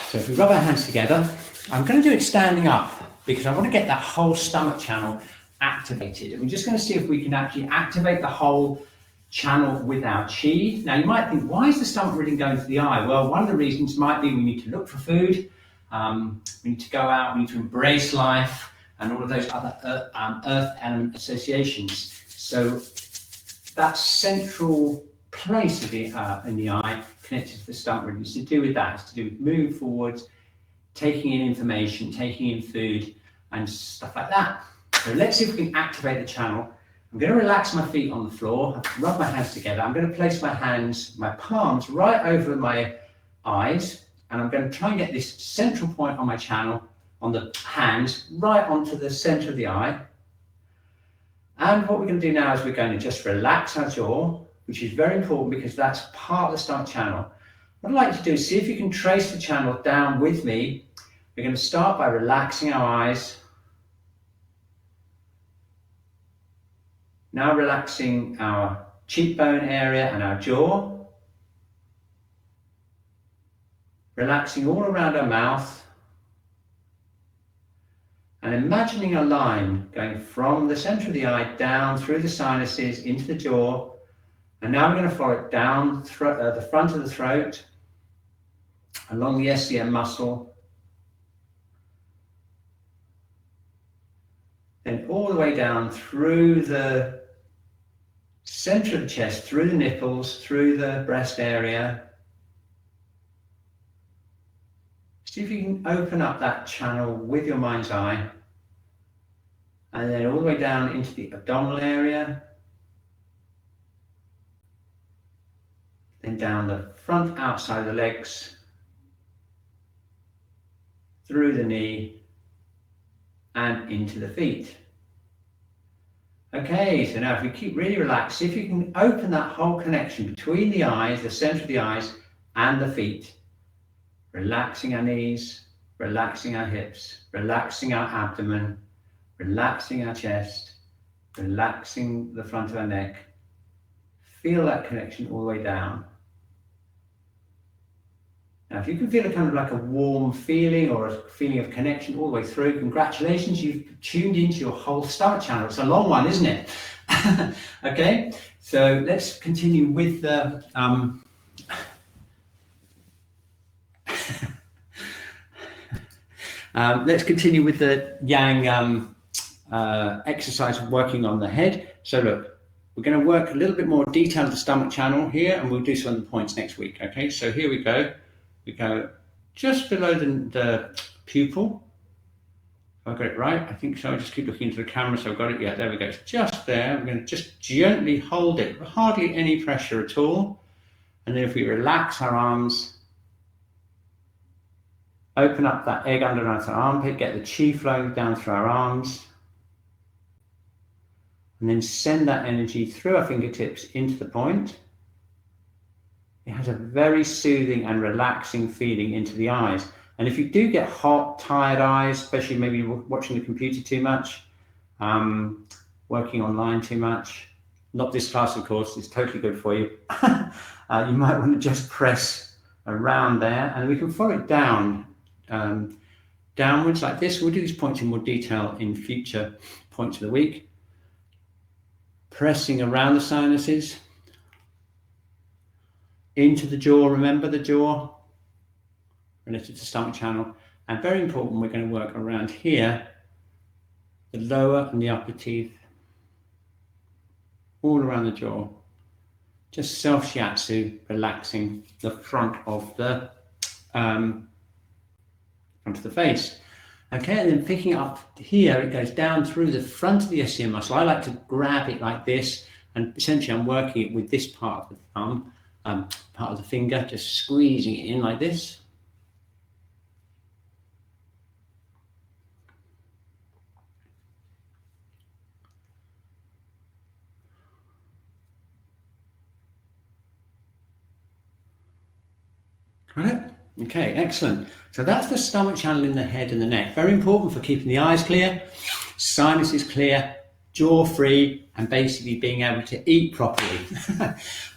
S1: So if we rub our hands together, I'm going to do it standing up because I want to get that whole stomach channel activated. And we're just going to see if we can actually activate the whole channel with our Qi. Now you might think, why is the stomach meridian going to the eye? Well, one of the reasons might be we need to look for food, we need to go out, we need to embrace life, and all of those other earth element associations. So that central place of in the eye connected to the stomach meridian is to do with that. It's to do with moving forwards, taking in information, taking in food, and stuff like that. So let's see if we can activate the channel. I'm going to relax my feet on the floor, rub my hands together. I'm going to place my palms right over my eyes, and I'm going to try and get this central point on my channel, on the hands, right onto the center of the eye. And what we're going to do now is we're going to just relax our jaw, which is very important because that's part of the stomach channel. What I'd like you to do is see if you can trace the channel down with me. We're going to start by relaxing our eyes. Now relaxing our cheekbone area and our jaw. Relaxing all around our mouth. And imagining a line going from the center of the eye down through the sinuses into the jaw. And now we're going to follow it down the front of the throat, along the SCM muscle, then all the way down through the center of the chest, through the nipples, through the breast area. See if you can open up that channel with your mind's eye, and then all the way down into the abdominal area, then down the front outside of the legs, through the knee, and into the feet. Okay, so now if we keep really relaxed, see if you can open that whole connection between the eyes, the center of the eyes, and the feet. Relaxing our knees, relaxing our hips, relaxing our abdomen, relaxing our chest, relaxing the front of our neck. Feel that connection all the way down. Now, if you can feel a kind of like a warm feeling or a feeling of connection all the way through, congratulations, you've tuned into your whole stomach channel. It's a long one, isn't it? Okay, so let's continue with the yang exercise of working on the head. So look, we're going to work a little bit more detail of the stomach channel here, and we'll do some of the points next week. Okay, so here we go. We go just below the pupil. If I got it right, I think so. I just keep looking into the camera, so I've got it. Yeah, there we go. It's just there. We're going to just gently hold it, hardly any pressure at all. And then if we relax our arms, open up that egg underneath our armpit, get the chi flowing down through our arms, and then send that energy through our fingertips into the point. It has a very soothing and relaxing feeling into the eyes. And if you do get hot, tired eyes, especially maybe watching the computer too much, working online too much, not this class, of course, it's totally good for you. You might want to just press around there, and we can follow it down, downwards like this. We'll do these points in more detail in future points of the week. Pressing around the sinuses, into the jaw, remember the jaw, related to the stomach channel. And very important, we're going to work around here, the lower and the upper teeth, all around the jaw. Just self-shiatsu, relaxing the front of the face. Okay, and then picking up here, it goes down through the front of the SCM muscle. I like to grab it like this, and essentially I'm working it with this part of the thumb, part of the finger, just squeezing it in like this. Got it? Okay, excellent. So that's the stomach channel in the head and the neck. Very important for keeping the eyes clear, sinuses clear, jaw free, and basically being able to eat properly.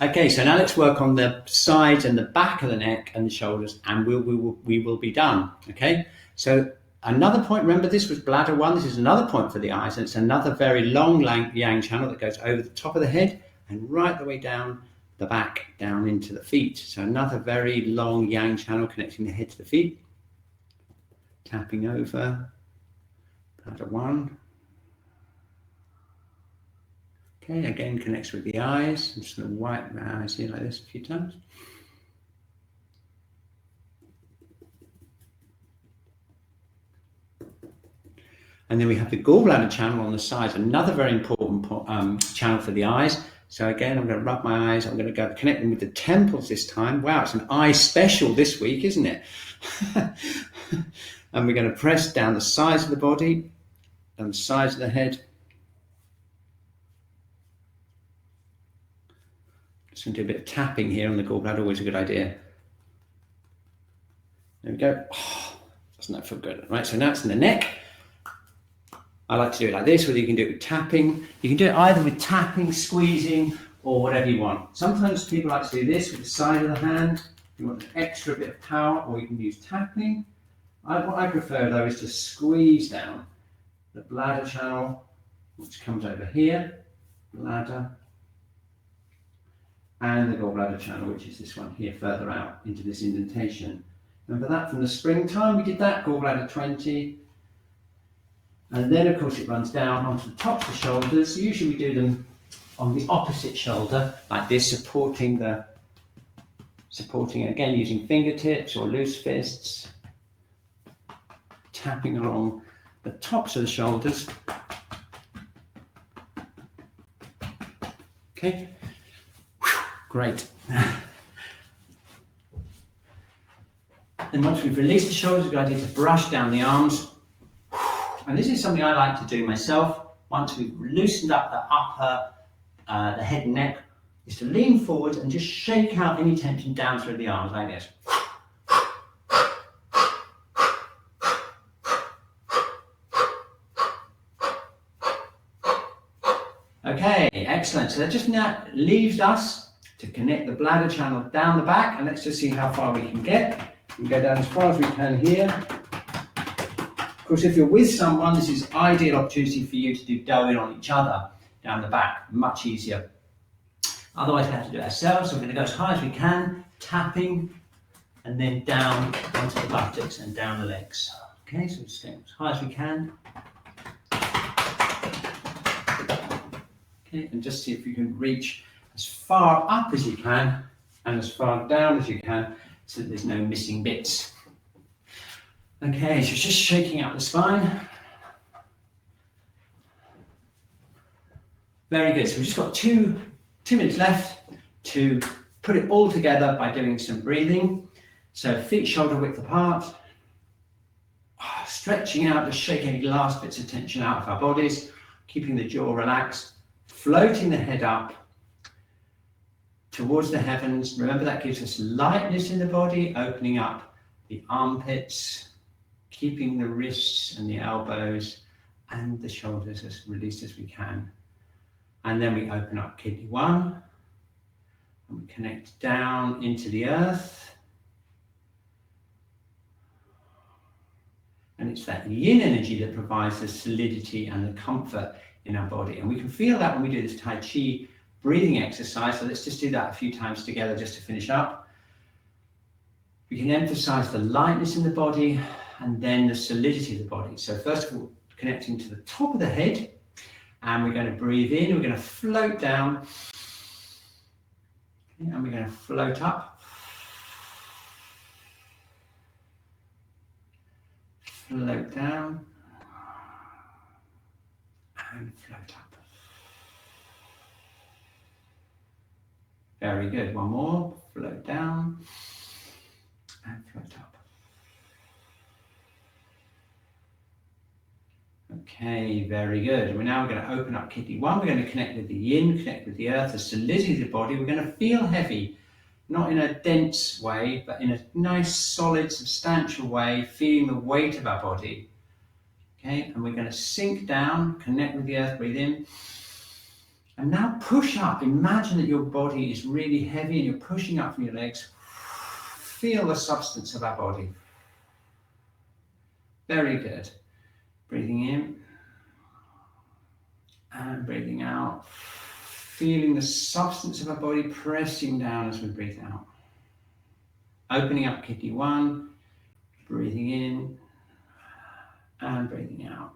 S1: Okay, so now let's work on the sides and the back of the neck and the shoulders, and we will be done. Okay, so another point, remember this was bladder 1, this is another point for the eyes, and it's another very long yang channel that goes over the top of the head and right the way down the back, down into the feet. So another very long yang channel connecting the head to the feet. Tapping over, bladder 1. Okay, again connects with the eyes. I'm just going to wipe my eyes here like this a few times. And then we have the gallbladder channel on the sides, another very important channel for the eyes. So again, I'm going to rub my eyes. I'm going to go connect them with the temples this time. Wow, it's an eye special this week, isn't it? And we're going to press down the sides of the body, down the sides of the head. Just going to do a bit of tapping here on the gallbladder, always a good idea. There we go. Oh, doesn't that feel good? Right, so now it's in the neck. I like to do it like this, whether you can do it with tapping. You can do it either with tapping, squeezing, or whatever you want. Sometimes people like to do this with the side of the hand. You want an extra bit of power, or you can use tapping. What I prefer though is to squeeze down. the bladder channel, which comes over here, bladder, and the gallbladder channel, which is this one here, further out into this indentation. Remember that from the springtime, we did that, gallbladder 20. And then, of course, it runs down onto the tops of the shoulders. Usually we do them on the opposite shoulder, like this, supporting again, using fingertips or loose fists, tapping along the tops of the shoulders. Okay, great. And once we've released the shoulders, we've got to brush down the arms. And this is something I like to do myself. Once we've loosened up the upper, the head and neck, is to lean forward and just shake out any tension down through the arms like this. Okay, excellent. So that just now leaves us to connect the bladder channel down the back, and let's just see how far we can get. We can go down as far as we can here. Of course, if you're with someone, this is ideal opportunity for you to do dough-in on each other down the back, much easier. Otherwise, we have to do it ourselves. So we're going to go as high as we can, tapping, and then down onto the buttocks and down the legs. Okay, so just going as high as we can. Okay, and just see if you can reach as far up as you can and as far down as you can so that there's no missing bits. Okay, so just shaking out the spine. Very good. So we've just got two minutes left to put it all together by doing some breathing. So feet shoulder width apart, stretching out to shake any last bits of tension out of our bodies, keeping the jaw relaxed, floating the head up towards the heavens. Remember, that gives us lightness in the body, opening up the armpits, keeping the wrists and the elbows and the shoulders as released as we can. And then we open up kidney 1 and we connect down into the earth. And it's that yin energy that provides the solidity and the comfort in our body. And we can feel that when we do this Tai Chi breathing exercise. So let's just do that a few times together just to finish up. We can emphasize the lightness in the body and then the solidity of the body. So first of all, connecting to the top of the head, and we're going to breathe in, we're going to float down, okay, and we're going to float up, float down, and float up. Very good. One more. Float down and float up. Okay, very good. We're now going to open up kidney 1. We're going to connect with the yin, connect with the earth, the solidity of the body. We're going to feel heavy, not in a dense way, but in a nice, solid, substantial way, feeling the weight of our body. Okay, and we're going to sink down, connect with the earth, breathe in. And now push up. Imagine that your body is really heavy and you're pushing up from your legs. Feel the substance of our body. Very good. Breathing in and breathing out. Feeling the substance of our body pressing down as we breathe out. Opening up kidney 1, breathing in and breathing out.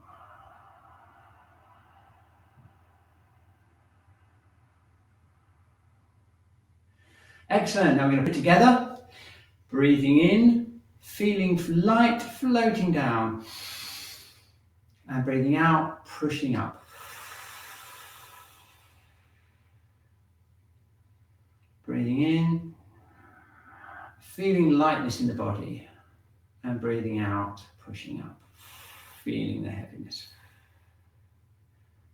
S1: Excellent. Now we're going to put together. Breathing in, feeling light floating down. And breathing out, pushing up. Breathing in, feeling lightness in the body. And breathing out, pushing up, feeling the heaviness.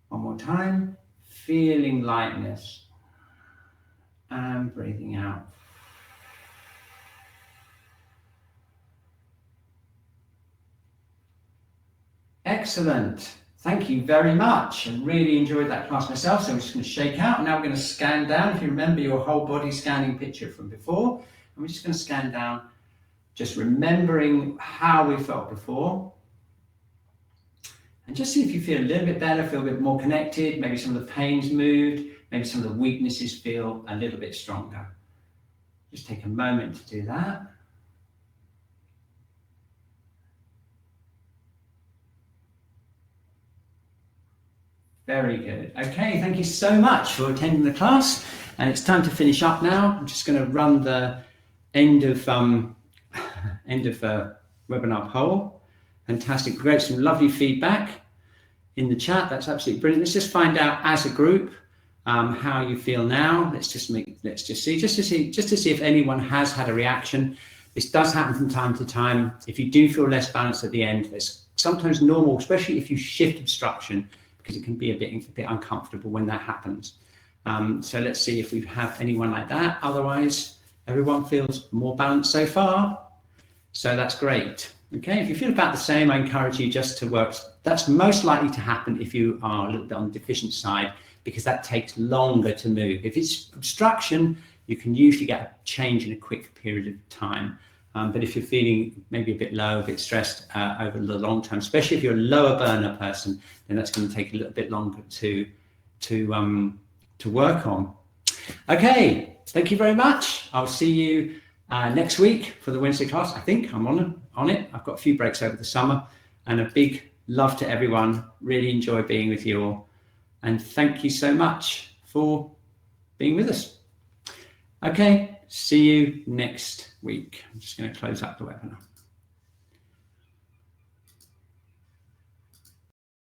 S1: One more time, feeling lightness. And breathing out. Excellent. Thank you very much. I really enjoyed that class myself. So I'm just going to shake out. And now we're going to scan down. If you remember your whole body scanning picture from before, and we're just going to scan down, just remembering how we felt before. And just see if you feel a little bit better, feel a bit more connected, maybe some of the pain's moved, maybe some of the weaknesses feel a little bit stronger. Just take a moment to do that. Very good. Okay, thank you so much for attending the class. And it's time to finish up now. I'm just going to run the end of webinar poll. Fantastic. Great, some lovely feedback in the chat. That's absolutely brilliant. Let's just find out as a group how you feel now. Let's just see if anyone has had a reaction. This does happen from time to time. If you do feel less balanced at the end, it's sometimes normal, especially if you shift obstruction, because it can be a bit uncomfortable when that happens. So let's see if we have anyone like that. Otherwise, everyone feels more balanced so far. So that's great. Okay, if you feel about the same, I encourage you just to work. That's most likely to happen if you are a little bit on the deficient side, because that takes longer to move. If it's obstruction, you can usually get a change in a quick period of time. But if you're feeling maybe a bit low, a bit stressed over the long term, especially if you're a lower burner person, then that's going to take a little bit longer to work on. Okay, thank you very much. I'll see you next week for the Wednesday class. I think I'm on it. I've got a few breaks over the summer, and a big love to everyone. Really enjoy being with you all. And thank you so much for being with us. Okay, see you next week. I'm just going to close up the webinar.